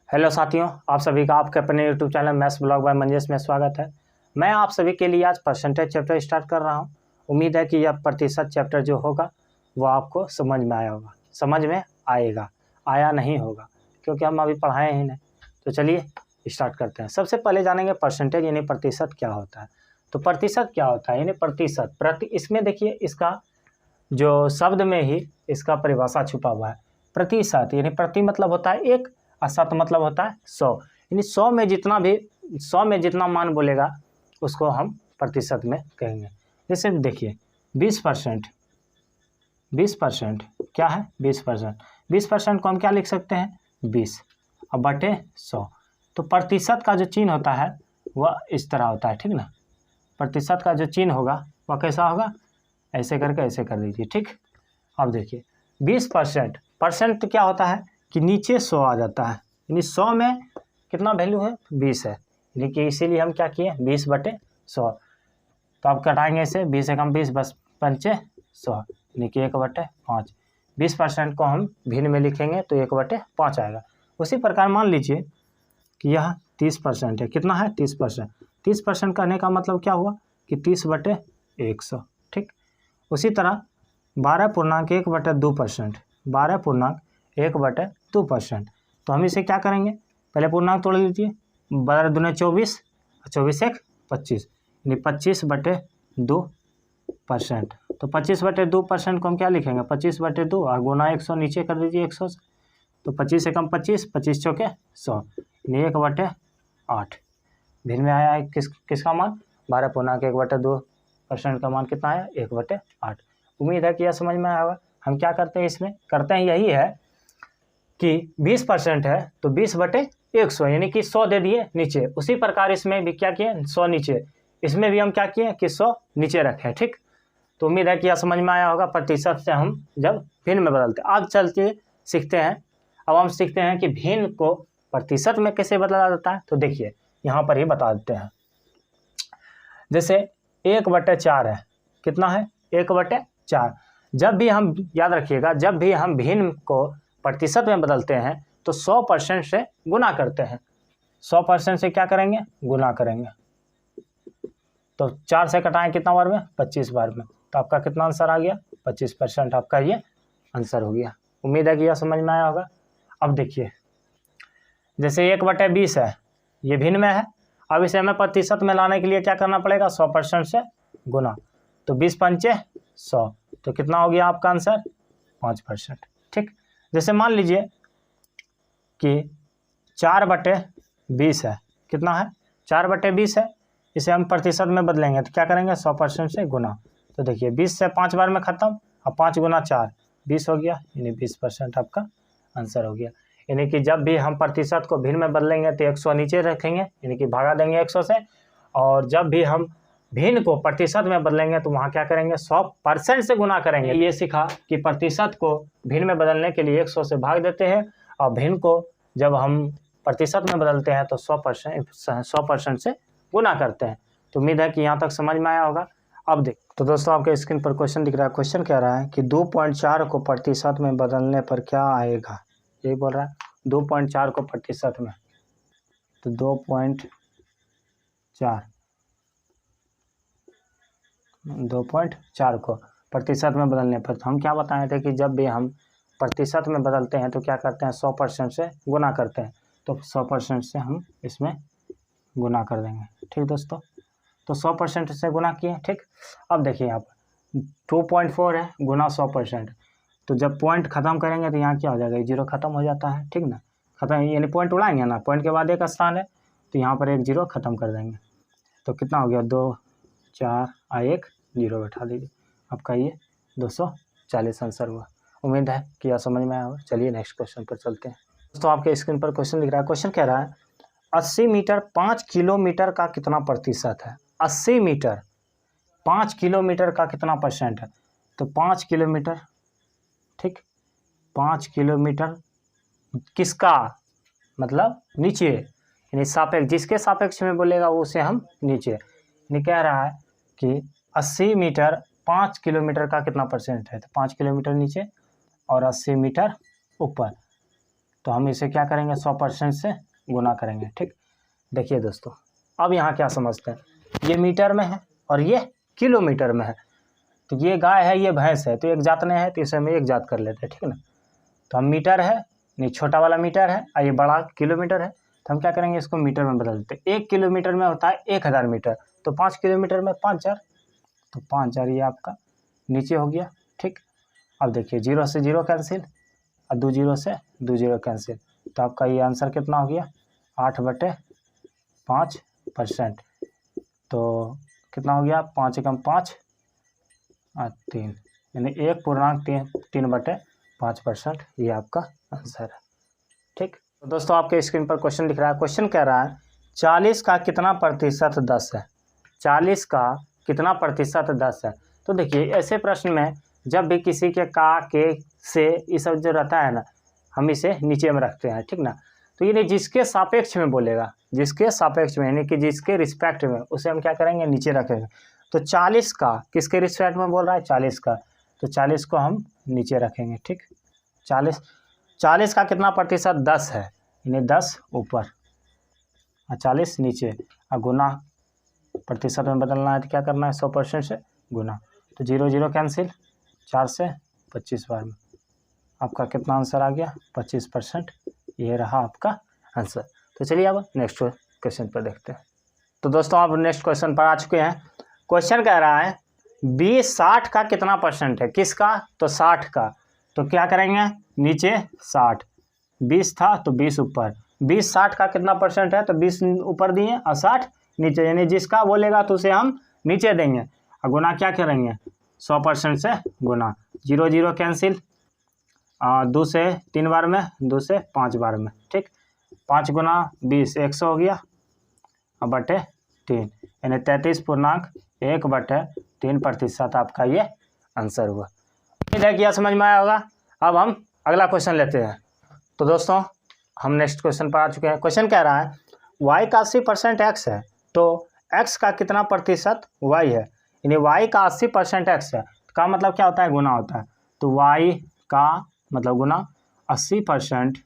Hello साथियों, आप सभी का आपके अपने YouTube channel maths blog by Manjesh में स्वागत है। मैं आप सभी के लिए आज परसेंटेज चैप्टर स्टार्ट कर रहा हूं। उम्मीद है कि यह प्रतिशत चैप्टर जो होगा वो आपको समझ में आया होगा, समझ में आएगा, आया नहीं होगा क्योंकि हम अभी पढ़ाए ही नहीं। तो चलिए स्टार्ट करते हैं। सबसे पहले जानेंगे परसेंटेज यानी प्रतिशत क्या होता है। तो प्रतिशत क्या होता है यानी प्रतिशत इसमें देखिए, इसका जो शब्द में ही इसका परिभाषा छुपा हुआ है। प्रतिशत यानी प्रति मतलब होता है एक, और शत मतलब होता है 100। यानी 100 में जितना मान बोलेगा उसको हम प्रतिशत में कहेंगे। जैसे देखिए 20%, 20% क्या है 20%, 20% को हम क्या लिख सकते हैं 20 और बटे 100। तो प्रतिशत का जो चिन्ह होता है वह इस तरह होता है, ठीक ना। प्रतिशत का जो चिन्ह होगा वह कैसा होगा, ऐसे करके ऐसे कर दीजिए, ठीक। अब देखिए 20%, परसेंट क्या होता है कि नीचे 100 आ जाता है, यानी 100 में कितना वैल्यू है 20 है, यानी कि इसीलिए हम क्या किए 20 बटे 100। तो आप कटाएंगे इसे 20 एकम 20 बस पंचे 100, यानी कि 1/5। 20% को हम भिन्न में लिखेंगे तो 1/5 आएगा। उसी प्रकार मान लीजिए कि यह 30% है, कितना है 30%। 30% कहने का मतलब क्या हुआ कि 30/100, ठीक। उसी तरह 12.1/2%, 12.1/2%। तो हम इसे क्या करेंगे, पहले पूर्णांक तोड़ लीजिए, 12 दूने 24, 24 एक 25, यानी 25/2%। तो 25/2% को हम क्या लिखेंगे 25/2 और गुना 100 नीचे कर दीजिए 100 से। तो 25 एकम 25, 25 चौके 100, यानी 1/8। भिन्न में आया है किसका मान 12.1/2% का मान कितना आया 1/8। उम्मीद है कि यह समझ में आया होगा। हम क्या करते हैं, इसमें करते हैं यही है कि 20% है तो 20/100 यानी कि 100 दे दिए नीचे। उसी प्रकार इसमें भी क्या किए 100 नीचे, इसमें भी हम क्या किए कि 100 नीचे रखें, ठीक। तो उम्मीद है कि यह समझ में आया होगा प्रतिशत से हम जब भिन्न में बदलते हैं। अब चलते सीखते हैं, अब हम सीखते हैं कि भिन्न को प्रतिशत में कैसे बदला जाता है। तो देखिए यहाँ पर ही बता देते हैं। जैसे 1/4 है, कितना है 1/4। जब भी हम याद रखिएगा, जब भी हम भिन्न को प्रतिशत में बदलते हैं तो 100% से गुना करते हैं। 100% से क्या करेंगे गुना करेंगे। तो 4 से कटाएं कितना बार में 25 बार में, तो आपका कितना आंसर आ गया 25% आपका ये आंसर हो गया। उम्मीद है कि यह समझ में आया होगा। अब देखिए जैसे 1/20 है, ये भिन्न में है। अब इसे हमें प्रतिशत में लाने के लिए क्या करना पड़ेगा 100% से गुना। तो 20 पंचे 100, तो कितना हो गया आपका आंसर 5%, ठीक। जैसे मान लीजिए कि 4/20 है, कितना है 4/20 है। इसे हम प्रतिशत में बदलेंगे तो क्या करेंगे 100% से गुना। तो देखिए 20 से 5 बार में ख़त्म, अब 5 गुना 4 20 हो गया, यानी 20% आपका आंसर हो गया। यानी कि जब भी हम प्रतिशत को भिन्न में बदलेंगे तो 100 नीचे रखेंगे, यानी कि भागा देंगे 100 से। और जब भी हम भिन्न को प्रतिशत में बदलेंगे तो वहाँ क्या करेंगे 100% से गुना करेंगे। ये सीखा कि प्रतिशत को भिन्न में बदलने के लिए 100 से भाग देते हैं, और भिन्न को जब हम प्रतिशत में बदलते हैं तो 100% से गुना करते हैं। तो उम्मीद है कि यहाँ तक समझ में आया होगा। अब देख, तो दोस्तों आपके स्क्रीन पर क्वेश्चन दिख रहा है। क्वेश्चन कह रहा है कि 2.4 को प्रतिशत में बदलने पर क्या आएगा, यही बोल रहा है 2.4 को प्रतिशत में। तो 2.4 को प्रतिशत में बदलने पर, तो हम क्या बताए थे कि जब भी हम प्रतिशत में बदलते हैं तो क्या करते हैं 100% से गुना करते हैं। तो 100% से हम इसमें गुना कर देंगे, ठीक दोस्तों। तो 100% से गुना किए, ठीक। अब देखिए यहाँ पर 2.4 है गुना 100%, तो जब पॉइंट खत्म करेंगे तो यहाँ क्या हो जाएगा 0 खत्म हो जाता है, ठीक ना। खत्म यानी पॉइंट उड़ाएंगे ना, पॉइंट के बाद एक स्थान है तो यहाँ पर एक 0 खत्म कर देंगे। तो कितना हो गया 2 4 1 0 बैठा दीजिए, आपका ये 240 आंसर हुआ। उम्मीद है कि यह समझ में आया होगा। चलिए नेक्स्ट क्वेश्चन पर चलते हैं। दोस्तों आपके स्क्रीन पर क्वेश्चन दिख रहा है। क्वेश्चन कह रहा है 80 मीटर 5 किलोमीटर का कितना प्रतिशत है। 80 मीटर 5 किलोमीटर का कितना परसेंट है। तो 5 किलोमीटर, ठीक, 5 किलोमीटर किसका मतलब नीचे, यानी सापेक्ष, जिसके सापेक्ष में बोलेगा उसे हम नीचे। यानी कह रहा है कि 80 मीटर 5 किलोमीटर का कितना परसेंट है। तो 5 किलोमीटर नीचे और 80 मीटर ऊपर। तो हम इसे क्या करेंगे 100% से गुना करेंगे। ठीक, देखिए दोस्तों, अब यहाँ क्या समझते हैं, ये मीटर में है और ये किलोमीटर में है। तो ये गाय है, ये भैंस है, तो एक जात ने है, तो इसे हम एक जात कर लेते हैं। ठीक है ना, तो हम मीटर है, नहीं छोटा वाला मीटर है और ये बड़ा किलोमीटर है, तो हम क्या करेंगे इसको मीटर में बदल देते हैं। 1 किलोमीटर में होता है 1000 मीटर, तो 5 किलोमीटर में 5000, तो 5000 ये आपका नीचे हो गया। ठीक, अब देखिए 0 से 0 कैंसिल और 2 0 से 2 0 कैंसिल, तो आपका ये आंसर कितना हो गया 8/5%। तो कितना हो गया 5 एकम 5 और 3, यानी 1.3/5%, ये आपका आंसर है। ठीक, तो दोस्तों आपके स्क्रीन पर क्वेश्चन दिख रहा है। क्वेश्चन कह रहा है 40 का कितना प्रतिशत 10 है। 40 का कितना प्रतिशत 10 है। तो देखिए ऐसे प्रश्न में जब भी किसी के का, के, से, ये सब जो रहता है ना, हम इसे नीचे में रखते हैं। ठीक ना, तो ये जिसके सापेक्ष में बोलेगा, जिसके सापेक्ष में यानी कि जिसके रिस्पेक्ट में, उसे हम क्या करेंगे नीचे रखेंगे। तो 40 का किसके रिस्पेक्ट में बोल रहा है 40 का, तो 40 को हम नीचे रखेंगे। ठीक, 40 का कितना प्रतिशत 10 है, यानी 10 ऊपर और 40 नीचे, और गुना प्रतिशत में बदलना है तो क्या करना है 100% से गुना। तो 0 0 कैंसिल, 4 से 25 बार में आपका कितना आंसर आ गया 25%, ये रहा आपका आंसर। तो चलिए अब नेक्स्ट क्वेश्चन पर देखते हैं। तो दोस्तों आप नेक्स्ट क्वेश्चन पर आ चुके हैं। क्वेश्चन कह रहा है 20 60 का कितना परसेंट है। किसका, तो 60 का। तो क्या करेंगे नीचे 60, 20 था तो 20 ऊपर, 20 60 का कितना परसेंट है, तो 20 ऊपर दिए और 60 नीचे, यानी जिसका बोलेगा तो उसे हम नीचे देंगे और गुना क्या करेंगे 100% से गुना। 0 0 कैंसिल, 2 से 3 बार में, 2 से 5 बार में। ठीक, 5 गुना 20 100 हो गया और बटे 3, यानी 33.1/3% आपका ये आंसर हुआ। उम्मीद है कि यह समझ में आया होगा। अब हम अगला क्वेश्चन लेते हैं। तो दोस्तों हम नेक्स्ट क्वेश्चन पर आ चुके हैं। क्वेश्चन कह रहा है y का 80% x है, तो x का कितना प्रतिशत y है। यानी y का 80% x है, का मतलब क्या होता है गुना होता है। तो y का मतलब गुना 80%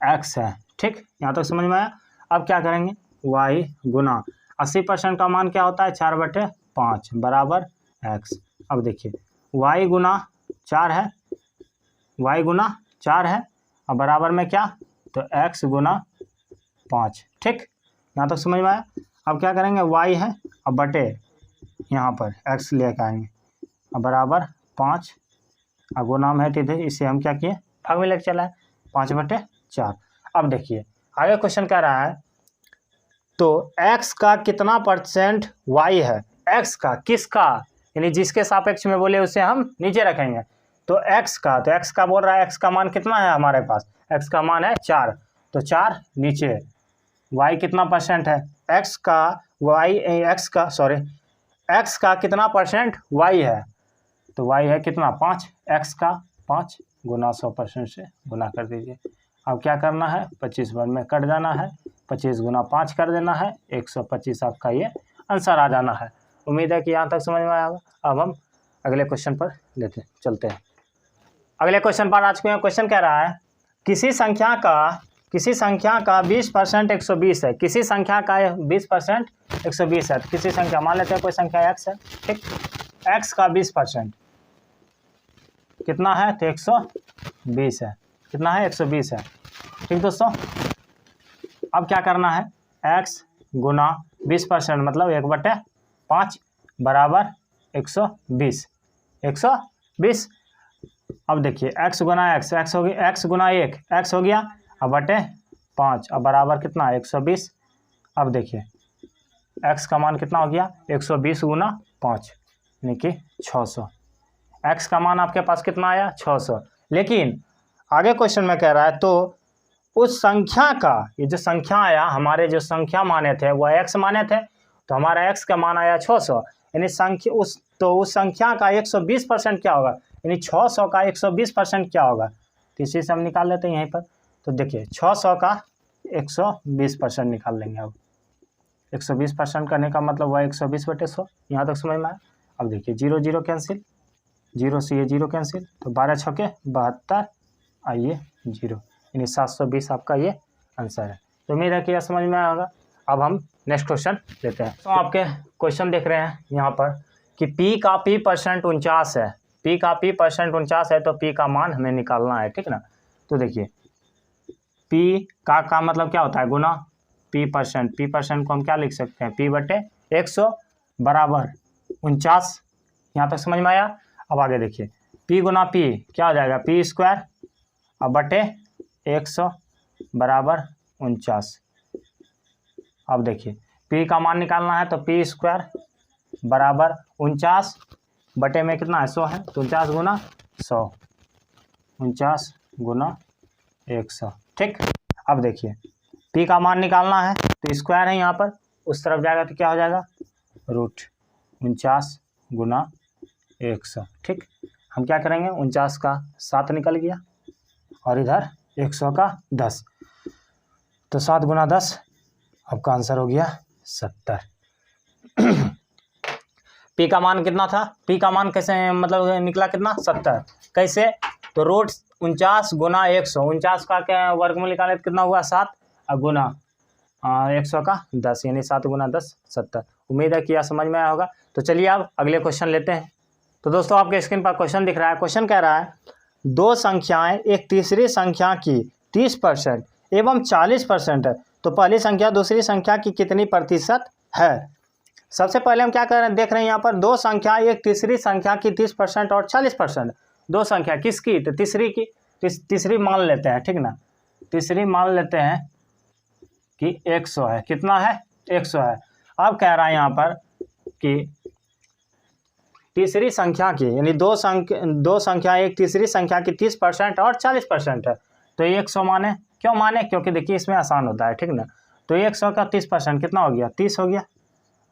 x है। ठीक, यहाँ तक समझ में आया। अब क्या करेंगे y गुना 80% का मान क्या होता है 4/5 बराबर x। अब देखिए y गुना 4 है, y गुना 4 है और बराबर में क्या, तो x गुना 5। ठीक, यहाँ तक समझ में आया। अब क्या करेंगे y है और बटे यहाँ पर x लेकर आएंगे और बराबर 5 और गुना में है, इसे हम क्या किए भाग में लेकर चला है 5/4। अब देखिए आगे क्वेश्चन कह रहा है तो x का कितना परसेंट y है। x का किसका, यानी जिसके सापेक्ष में बोले उसे हम नीचे रखेंगे। तो x का, तो x का बोल रहा है x का मान कितना है हमारे पास, x का मान है 4, तो 4 नीचे। y कितना परसेंट है, x का कितना परसेंट y है, तो y है कितना 5, x का 5 गुना 100% से गुना कर दीजिए। अब क्या करना है 25 बार में कट जाना है, 25 गुना 5 कर देना है, 125 आपका ये आंसर आ जाना है। उम्मीद है कि यहाँ तक समझ में आया होगा। अब हम अगले क्वेश्चन पर चलते हैं। अगले क्वेश्चन पर आ चुके हैं। क्वेश्चन कह रहा है किसी संख्या का 20% 120 है। किसी संख्या का 20% 120 है। किसी संख्या मान लेते हैं कोई संख्या x है। ठीक, x का 20% कितना है, तो 120 है। कितना है 120 है। ठीक दोस्तों, अब क्या करना है x गुना 20% मतलब 1/5 बराबर 120। 120। अब देखिए x गुना x हो गया, x गुना 1 x हो गया अब बटे 5 अब बराबर कितना 120। अब देखिए x का मान कितना हो गया 120 गुना 5 यानी कि 600। x का मान आपके पास कितना आया 600। लेकिन आगे क्वेश्चन में कह रहा है तो उस संख्या का, ये जो संख्या आया हमारे जो संख्या माने थे वो x माने थे, तो हमारा x का मान आया 600। यानी संख्या उस संख्या का 120% क्या होगा, यानी 600 का 120% क्या होगा, तो इसी से हम निकाल लेते हैं यहीं पर। तो देखिए 600 का 120% निकाल लेंगे। अब 120% करने का मतलब हुआ 120/100। यहाँ तक समझ में आया। अब देखिए 0 0 कैंसिल, 0 से ये 0 कैंसिल, तो 12 छके 72 आइए 0, यानी 720 आपका ये आंसर है। तो उम्मीद है कि यह समझ में आएगा। अब हम नेक्स्ट क्वेश्चन लेते हैं। तो आपके क्वेश्चन देख रहे हैं यहाँ पर कि P का P % 49 है, P का P % 49 है, तो P का मान हमें निकालना है, ठीक ना। तो देखिए P का मतलब क्या होता है, गुना P% को हम क्या लिख सकते हैं, P/100 बराबर 49। यहाँ तक समझ में आया। अब आगे देखिए P गुना P क्या हो जाएगा, P² अब बटे 100 बराबर 49। अब देखिए P का मान निकालना है, तो P² बराबर 49 बटे में कितना है, 100 है, तो 49 गुना 100, 49 गुना 100, ठीक। अब देखिए P का मान निकालना है, तो स्क्वायर है यहाँ पर, उस तरफ जाएगा तो क्या हो जाएगा, √49 गुना 100, ठीक। हम क्या करेंगे, 49 का 7 निकल गया और इधर 100 का 10, तो 7 गुना 10 आपका आंसर हो गया 70। P का मान कितना था, P का मान कैसे मतलब निकला कितना, 70। कैसे, तो √49 गुना 100, 49 का क्या वर्गमूल निकाले तो कितना हुआ 7 और गुना 100 का 10, यानी 7 गुना 10 70। उम्मीद है कि यह समझ में आया होगा। तो चलिए अब अगले क्वेश्चन लेते हैं। तो दोस्तों आपके स्क्रीन पर क्वेश्चन दिख रहा है। क्वेश्चन कह रहा है दो संख्याएं एक तीसरी संख्या की 30% एवं 40% है, तो पहली संख्या दूसरी संख्या की कितनी प्रतिशत है। सबसे पहले हम क्या कर रहे हैं, देख रहे हैं यहाँ पर दो संख्या एक तीसरी संख्या की 30% और 40%। दो संख्या किसकी, तो तीसरी की, तीसरी मान लेते हैं, ठीक ना। तीसरी मान लेते हैं कि 100 है, कितना है, 100 है। अब कह रहा है यहाँ पर कि तीसरी संख्या की, यानी दो संख्या एक तीसरी संख्या की 30% और 40% है, तो 100 माने, क्यों माने, क्योंकि देखिए इसमें आसान होता है, ठीक ना। तो 100 का 30% कितना हो गया, 30 हो गया,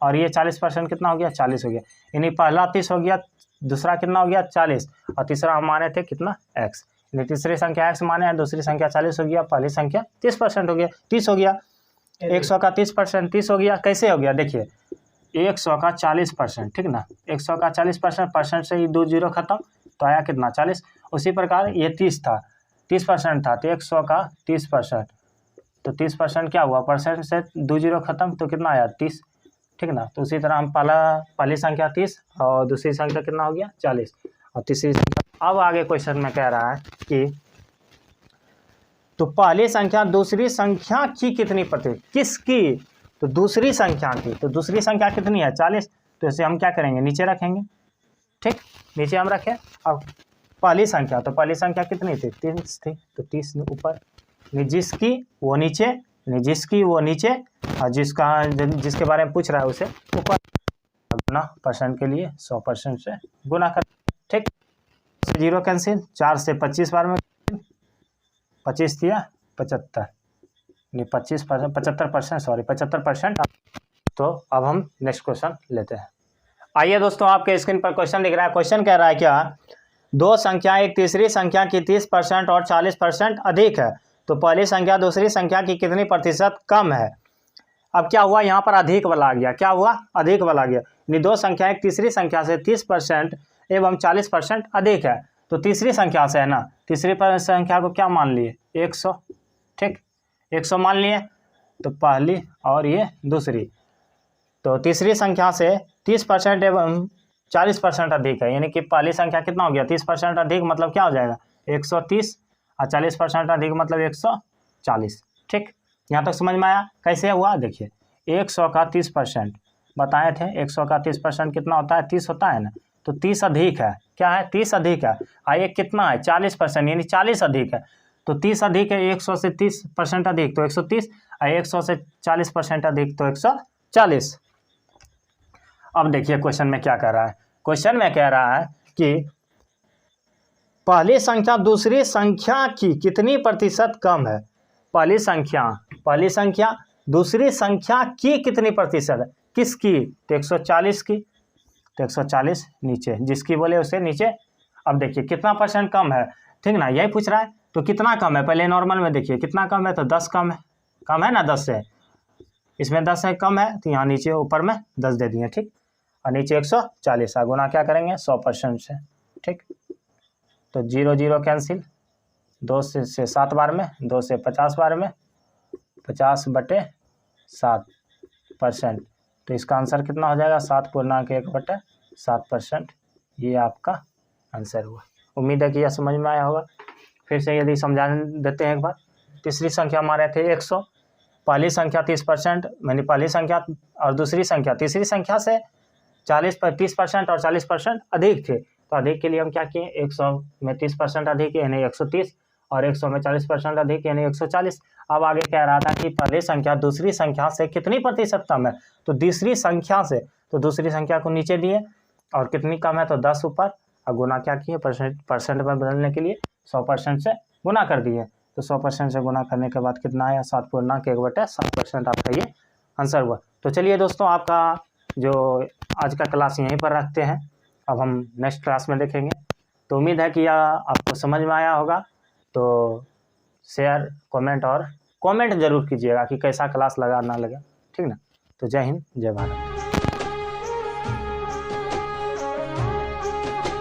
और ये 40% कितना हो गया, 40 हो गया। यानी पहला 30 हो गया, दूसरा कितना हो गया 40, और तीसरा हम माने थे कितना x, यानी तीसरी संख्या x माने हैं, दूसरी संख्या 40 हो गया, पहली संख्या 30% हो गया, 30 हो गया। 100 का 30% 30 हो गया, कैसे हो गया, देखिए 100 का 40%, ठीक ना। 100 का 40% से ही 2 जीरो खत्म, तो आया कितना 40। उसी प्रकार ये 30 था, 30% था, तो 100 का 30%, तो 30% क्या हुआ, परसेंट से 2 जीरो खत्म, तो कितना आया 30, ठीक ना। तो उसी तरह हम पहली संख्या 30 और दूसरी संख्या कितना हो गया 40 और तीसरी संख्या। अब आगे क्वेश्चन में कह रहा है कि तो पहली संख्या दूसरी संख्या की कितनी प्रतिशत, किसकी, तो दूसरी संख्या की, तो दूसरी संख्या कितनी है 40, तो इसे हम क्या करेंगे नीचे रखेंगे, ठीक, नीचे हम रखें। अब पहली संख्या, तो पहली संख्या कितनी थी 30 थी, तो 30 परसेंट ऊपर, जिसकी वो नीचे, जिसकी वो नीचे, और जिसके बारे में पूछ रहा है उसे ऊपर, गुना परसेंट के लिए 100% से गुना कर, ठीक। 0 कैंसिल, 4 से 25 बार में 25 दिया 75, नहीं 25%, 75%, सॉरी 75%। तो अब हम नेक्स्ट क्वेश्चन लेते हैं। आइए दोस्तों आपके स्क्रीन पर क्वेश्चन दिख रहा है। क्वेश्चन कह रहा है क्या, दो संख्या एक तीसरी संख्या की 30% और 40% अधिक है, तो पहली संख्या दूसरी संख्या की कितनी प्रतिशत कम है। अब क्या हुआ, यहाँ पर अधिक वाला आ गया, क्या हुआ, अधिक वाला आ गया, यानी दो संख्या एक तीसरी संख्या से 30% एवं 40% अधिक है, तो तीसरी संख्या से है ना, तीसरी संख्या को क्या मान लिए 100, ठीक, 100 मान लिए, तो पहली और ये दूसरी, तो तीसरी संख्या से 30% एवं 40% अधिक है, यानी कि पहली संख्या कितना हो गया 30% अधिक, मतलब क्या हो जाएगा 130, और 40% अधिक मतलब 140, ठीक। यहाँ तक समझ में आया, कैसे हुआ, देखिए 100 का 30% बताए थे, 100 का 30% कितना होता है 30 होता है ना, तो 30 अधिक है, क्या है 30 अधिक है, और ये कितना है 40%, यानी 40 अधिक है, तो 30 अधिक है 100 से 30% अधिक तो 130, और 100 से 40% अधिक तो 140। अब देखिए क्वेश्चन में क्या कह रहा है, क्वेश्चन में कह रहा है कि पहली संख्या दूसरी संख्या की कितनी प्रतिशत कम है, पहली संख्या दूसरी संख्या की कितनी प्रतिशत है, किसकी, तो 140 की, तो 140 नीचे, जिसकी बोले उसे नीचे। अब देखिए कितना परसेंट कम है, ठीक ना, यही पूछ रहा है, तो कितना कम है, पहले नॉर्मल में देखिए कितना कम है, तो 10 कम है ना 10 से, इसमें 10 से कम है, तो यहाँ नीचे ऊपर में 10 दे दिए, ठीक, और नीचे 140, गुना क्या करेंगे 100% से, ठीक, तो 0 0 कैंसिल, 2 से 7 बार में, 2 से 50 बार में 50/7%। तो इसका आंसर कितना हो जाएगा? 7.1/7%। ये आपका आंसर हुआ। उम्मीद है कि यह समझ में आया होगा। फिर से यदि समझा देते हैं एक बार। तीसरी संख्या हमारे थे 100। पहली संख्या 30%, यानी पहली संख्या और दूसरी संख्या तीसरी संख्या से 30% और 40% अधिक थे। तो अधिक के लिए हम क्या किए? 100 में 30% अधिक यानी 130 और 100 में 40% अधिक यानी 140। अब आगे कह रहा था कि पहली संख्या दूसरी संख्या से कितनी प्रतिशत कम है? तो दूसरी संख्या से, तो दूसरी संख्या को नीचे दिए और कितनी कम है? तो 10 ऊपर, और गुना क्या किए? परसेंट में बदलने के लिए 100% से गुना कर दिए। तो 100% से गुना करने के बाद कितना आया? 7.1/7% आपका ये आंसर हुआ। तो चलिए दोस्तों, आपका जो आज का क्लास यहीं पर रखते हैं। अब हम नेक्स्ट क्लास में देखेंगे। तो उम्मीद है कि यह आपको समझ में आया होगा। तो शेयर, कमेंट ज़रूर कीजिएगा कि कैसा क्लास लगा ना लगा। ठीक ना? तो जय हिंद, जय भारत।